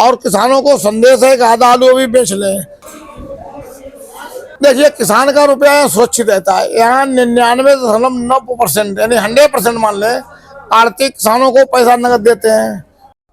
और किसानों को संदेश है कि आधा आलू अभी बेच लें। देखिए, किसान का रुपया सुरक्षित रहता है। यहाँ 99.9% यानी 100% मान लें, आड़ती किसानों को पैसा नगद देते हैं।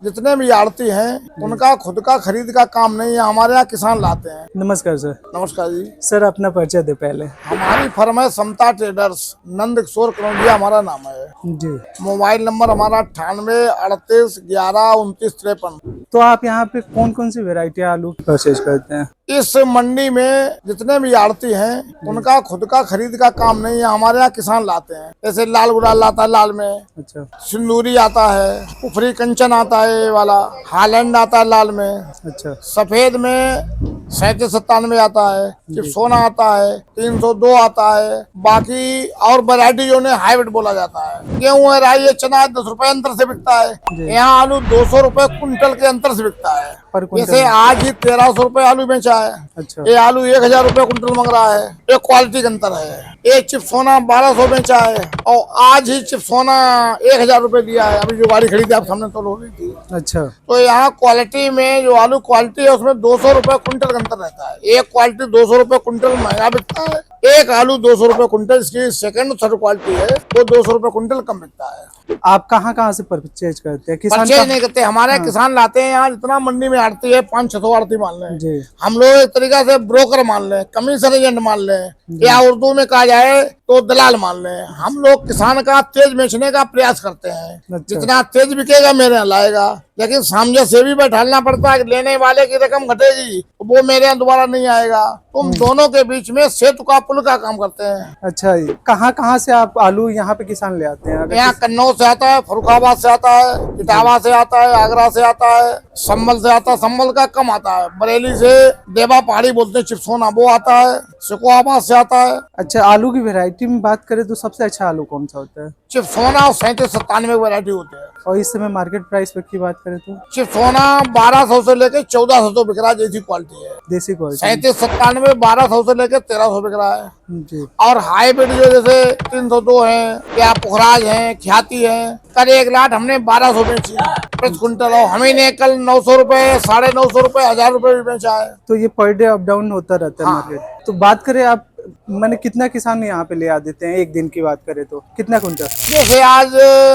जितने भी आड़ती हैं उनका खुद का खरीद का काम नहीं है, हमारे यहाँ किसान लाते हैं। नमस्कार सर। नमस्कार जी। सर अपना परिचय दे पहले। हमारी फर्म है समता ट्रेडर्स, नंद किशोर कनौजिया हमारा नाम है जी। मोबाइल नंबर हमारा 9838112953। तो आप यहाँ पे कौन कौन सी वेराइटी आलू की परचेज करते हैं? इस मंडी में जितने भी आड़ती हैं उनका खुद का खरीद का काम नहीं है, हमारे यहाँ किसान लाते हैं। जैसे लाल गुलाल लाता है, लाल में अच्छा सिंदूरी आता है, कुफरी कंचन आता है, ये वाला हालैंड आता है लाल में, अच्छा सफेद में 3797 आता है, फिर सोना आता है, 302 आता है। बाकी और वैरायटी जो है हाइब्रिड बोला जाता है। गेहूँ है, राई है, चना है, 10 रुपए अंतर से बिकता है। यहाँ आलू 200 रुपए कुंटल के अंतर से बिकता है। पर कुंटल? जैसे आज ही 1300 रुपए आलू बेचा है। अच्छा ये आलू 1000 रुपए कुंटल मांग रहा है। ये क्वालिटी का अंतर है। ये चिप सोना 1200 बेचा है और आज ही चिप सोना 1000 रुपए दिया है। अभी जो गाड़ी खरीदी आप सामने तो हो रही थी। अच्छा। तो यहाँ क्वालिटी में जो आलू क्वालिटी है उसमें 200 रुपए कुंटल का अंतर रहता है। एक क्वालिटी 200 रुपए कुंटल महंगा बिकता है, एक आलू 200 रुपए कुंटल, इसकी सेकंड थर्ड क्वालिटी है वो 200 रुपए कुंटल कम बिकता है। आप कहाँ से परचेज करते हैं? परचेज नहीं करते, हमारे किसान लाते हैं। यहाँ जितना मंडी में आड़ती है 500-600 आड़ती मान लें जी। हम लोग, एक तरीका से ब्रोकर मान लें, कमीशन एजेंट मान लें, या उर्दू में कहा जाए तो दलाल मान लें। हम लोग किसान का तेज बेचने का प्रयास करते हैं। अच्छा। जितना तेज बिकेगा मेरे यहाँ लाएगा, लेकिन सामने से भी बैठालना पड़ता है। लेने वाले की रकम घटेगी वो मेरे यहाँ दोबारा नहीं आएगा। तुम दोनों के बीच में सेतु का पुल का काम करते हैं। अच्छा, कहाँ से आप आलू यहाँ पे किसान ले आते हैं? यहाँ कन्नौज से आता है, फरुखाबाद से आता है, इटावा से आता है, आगरा से आता है, संभल से आता है। संभल का कम आता है। बरेली से देवा पहाड़ी बोलते हैं चिपसोना, वो आता है। सिकोहाबाद से आता है। अच्छा, आलू की वैरायटी में बात करें तो सबसे अच्छा आलू कौन सा होता है? चिपसोना और 3797 वैरायटी होते हैं। और इस समय मार्केट प्राइस की बात करें तो चिपसोना 1200 से लेकर 1400 तो बिक रहा है, जैसी क्वालिटी है। देसी क्वालिटी 3797 1200 से लेकर 1300 बिक रहा है। जी। और हाईब्रिड जो जैसे 302 है या पुखराज है, ख्याति है, कल एक लाट हमने 1200 बेची प्रति कुंटल। और हमें ने कल 900 रुपए, 950 रुपए, 1000 रुपए भी बेचा है। तो ये पर डे अप डाउन होता रहता है हाँ। मार्केट। तो बात करें आप, मैंने कितना किसान यहाँ पे ले आ देते हैं एक दिन की बात करें तो कितना कुंटल? जैसे आज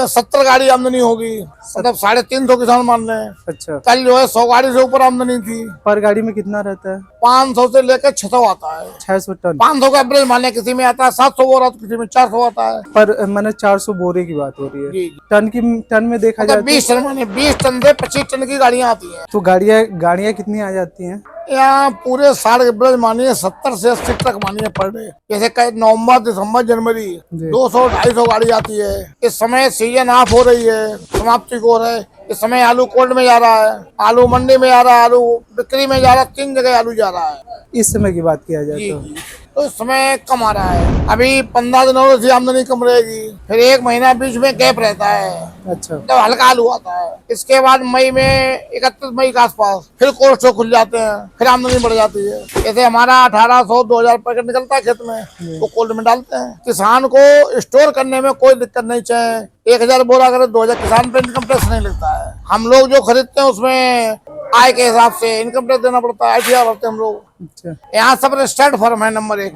70 गाड़ी आमदनी होगी, मतलब 350 किसान मान रहे हैं। अच्छा। कल जो है 100 गाड़ी से ऊपर आमदनी थी। पर गाड़ी में कितना रहता है? 500 से लेकर 600 आता है। 600 टन? 500 का एवरेज मान लें, किसी में आता है 700 बोरा, तो किसी में 400 आता है। पर मैंने 400 बोरे की बात हो रही है। जी। टन में देखा जाए मतलब 20 टन माने 20 टन से 25 टन की गाड़ियाँ आती हैं। तो गाड़ियाँ कितनी आ जाती हैं? यहाँ पूरे साल के एवरेज मानिए 70 से 80 ट्रक मानिए पर डे। जैसे नवंबर, दिसंबर, जनवरी 200-250 गाड़ी आती है। इस समय सीजन ऑफ हो रही है, समाप्ति को हो रहा है। इस समय आलू कोल्ड में जा रहा है, आलू मंडी में जा रहा है, आलू बिक्री में जा रहा है, 3 जगह आलू जा रहा है। इस समय की बात किया जाए तो इस समय कम आ रहा है। अभी 15 दिनों से आमदनी कम रहेगी, फिर 1 महीना बीच में गैप रहता है। अच्छा। तो हल्का आलू आता है। इसके बाद मई में 31 मई के आसपास फिर कोल्ड स्टोर खुल जाते हैं, फिर आमदनी बढ़ जाती है। जैसे हमारा 1800-2000 पैकेट निकलता है खेत में, तो कोल्ड में डालते हैं। किसान को स्टोर करने में कोई दिक्कत नहीं चाहिए। 1000 बोरा करे 2000, किसान पे इनकम टैक्स नहीं लगता है। हम लोग जो खरीदते हैं उसमें आय के हिसाब से इनकम टैक्स देना पड़ता है, ITR भरते हैं हम लोग। अच्छा। यहाँ सब रजिस्टर्ड फर्म है नंबर 1।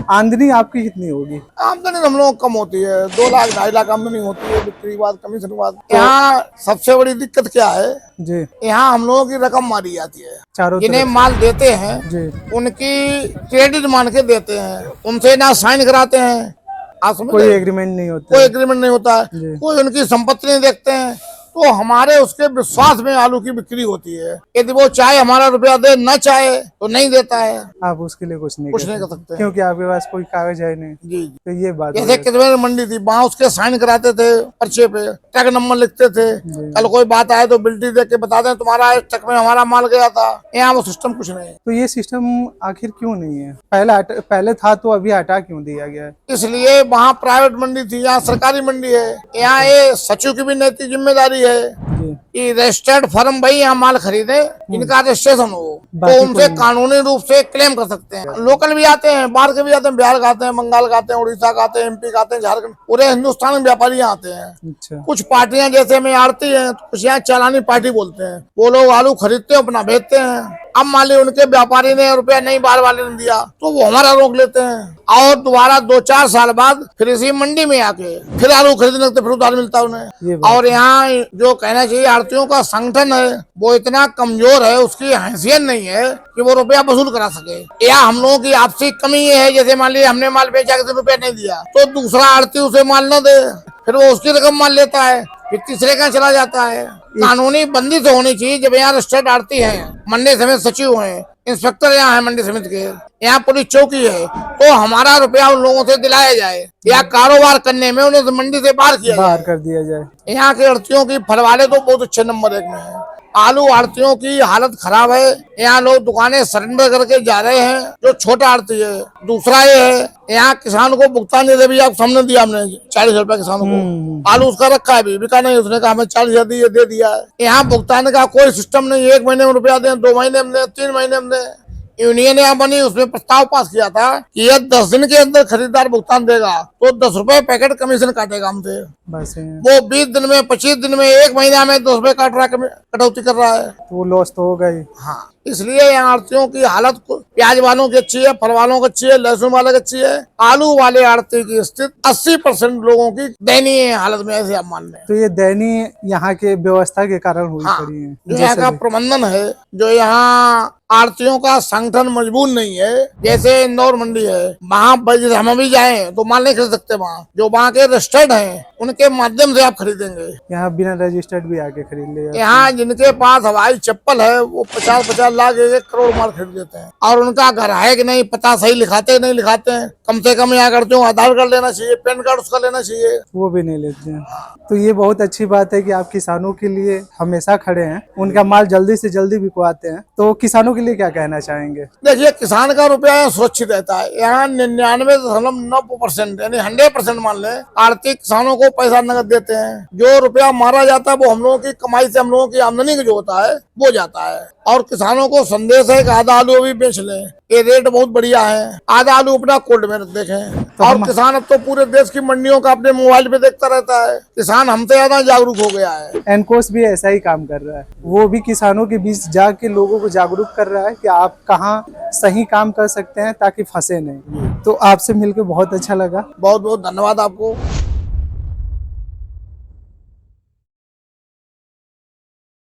आमदनी आपकी कितनी होगी? आमदनी हम लोग कम होती है, 2 लाख 2.5 लाख आमदनी होती है बिक्री के बाद, कमीशन के बाद। यहाँ सबसे बड़ी दिक्कत क्या है जी। यहाँ हम लोगों की रकम मारी जाती है। चारों जिन्हें तरफ माल देते हैं जी। उनकी क्रेडिट मान के देते हैं, उनसे ना साइन कराते हैं। आप समझ कोई रहे हैं? एग्रीमेंट नहीं होता कोई है। एग्रीमेंट नहीं होता है, जी। कोई उनकी संपत्ति नहीं देखते हैं। तो हमारे उसके विश्वास में आलू की बिक्री होती है। यदि वो चाहे हमारा रुपया दे, न चाहे तो नहीं देता है। आप उसके लिए कुछ नहीं कर सकते क्योंकि आपके पास कोई कागज है नहीं। जी। तो ये बात जैसे कितने मंडी थी, वहाँ उसके साइन कराते थे, पर्चे पे ट्रक नंबर लिखते थे। कल कोई बात आए तो बिल्टी देख के बता दें तुम्हारा इस ट्रक में हमारा माल गया था। यहाँ वो सिस्टम कुछ नहीं है। तो ये सिस्टम आखिर क्यों नहीं है? पहले था तो अभी हटा क्यों दिया गया है? इसलिए वहाँ प्राइवेट मंडी थी, यहाँ सरकारी मंडी है। यहाँ ये सचिव की भी नैतिक जिम्मेदारी है जी। कि रजिस्टर्ड फर्म भाई यहाँ माल खरीदे, इनका रजिस्ट्रेशन हो, तो बाकी उनसे कोई कानूनी रूप से क्लेम कर सकते हैं। लोकल भी आते हैं, बाहर के भी आते हैं, बिहार का आते हैं, बंगाल का आते हैं, उड़ीसा का आते हैं, MP का आते हैं, झारखंड, पूरे हिंदुस्तान में व्यापारी यहाँ आते हैं। अच्छा। कुछ पार्टियां जैसे में आड़ती हैं, कुछ यहाँ चालानी पार्टी बोलते हैं, वो लोग आलू खरीदते हैं, अपना बेचते हैं। अब मान ली उनके व्यापारी ने रुपया नहीं बाहर वाले ने दिया तो वो हमारा रोक लेते हैं, और दोबारा 2-4 साल बाद फिर इसी मंडी में आके फिर आलू खरीदने लगते, फिर उधार मिलता है ये उन्हें। बात और यहाँ जो कहना चाहिए आड़तियों का संगठन है वो इतना कमजोर है, उसकी हैसियत नहीं है कि वो रुपया वसूल करा सके। या हम लोगों की आपसी कमी ये है, जैसे मान लीजिए हमने माल बेचा किसी रुपया नहीं दिया तो दूसरा आड़ती उसे माल न दे, फिर वो उसकी रकम मान लेता है, फिर तीसरे का चला जाता है। कानूनी बंदी तो होनी चाहिए। जब यहाँ रजिस्टर्ड आड़ती है, मंडी समिति सचिव है, इंस्पेक्टर यहाँ है मंडी समिति के, यहाँ पुलिस चौकी है, तो हमारा रुपया उन लोगों से दिलाया जाए या कारोबार करने में उन्हें मंडी से बाहर किया बाहर जाए। कर दिया जाए। यहाँ के आड़तियों की फलवाले तो बहुत अच्छे नंबर 1 में है। आलू आड़तियों की हालत खराब है, यहाँ लोग दुकानें सरेंडर करके जा रहे हैं, जो छोटा आड़ती है। दूसरा ये है, यहाँ किसान को भुगतान जैसे भी आप सामने दिया हमने 40 रुपया किसानों को, आलू उसका रखा है, भी बिका नहीं, उसने कहा हमें 40 दे दिया है। यहाँ भुगतान का कोई सिस्टम नहीं, 1 महीने में रुपया दें, 2 महीने में दें, 3 महीने में दें। यूनियन यहाँ बनी, उसमें प्रस्ताव पास किया था कि यह 10 दिन के अंदर खरीदार भुगतान देगा तो 10 रुपए पैकेट कमीशन काटेगा हमसे। बस वो 20 दिन में, 25 दिन में, 1 महीना में 10 रुपए काट रहा है, कटौती कर रहा है। तो वो लॉस तो होगा ही। हाँ, इसलिए यहाँ आड़तियों की हालत प्याज वालों की अच्छी है, फल वालों की अच्छी है, लहसुन वाले की अच्छी है। आलू वाले आड़ती की स्थिति 80% लोगों की दयनीय हालत में, ऐसे आप मान लें। तो ये दयनीय यहाँ के व्यवस्था के कारण हुई हाँ, पड़ी है। जो यहाँ का प्रबंधन है, जो यहाँ आड़तियों का संगठन मजबूत नहीं है। जैसे इंदौर मंडी है, वहाँ हम भी जाएं तो माल नहीं खरीद सकते। वहाँ जो वहाँ के रजिस्टर्ड हैं उनके माध्यम से आप खरीदेंगे। यहाँ बिना रजिस्टर्ड भी आके खरीद ले। यहाँ जिनके पास हवाई चप्पल है वो 50-50 लाख 1 करोड़ माल खरीद लेते हैं, और उनका घर है कि नहीं पता सही लिखाते नहीं लिखाते हैं। कम से कम यहाँ करते हो आधार कार्ड लेना चाहिए, पैन कार्ड उसका लेना चाहिए, वो भी नहीं लेते हैं। तो ये बहुत अच्छी बात है कि आप किसानों के लिए हमेशा खड़े हैं, उनका माल जल्दी से जल्दी बिकवाते हैं। तो किसानों के लिए क्या कहना चाहेंगे? देखिए, किसान का रुपया सुरक्षित रहता है। यहाँ 99.9% यानी 100% मान लें, आर्थिक किसानों को पैसा नगद देते हैं। जो रुपया मारा जाता है वो हम लोगों की कमाई से, हम लोगों की आमदनी जो होता है वो जाता है। और किसानों को संदेश है कि आधा आलू भी बेच लें, ये रेट बहुत बढ़िया है। आधा आलू अपना कोल्ड में देखें। और किसान अब तो पूरे देश की मंडियों का अपने मोबाइल पे देखता रहता है। किसान हमसे ज्यादा जागरूक हो गया है। एनकोस भी ऐसा ही काम कर रहा है, वो भी किसानों के बीच जाके लोगों को जागरूक कर रहा है कि आप कहाँ सही काम कर सकते हैं ताकि फंसे नहीं। तो आपसे मिलकर बहुत अच्छा लगा। बहुत बहुत धन्यवाद आपको।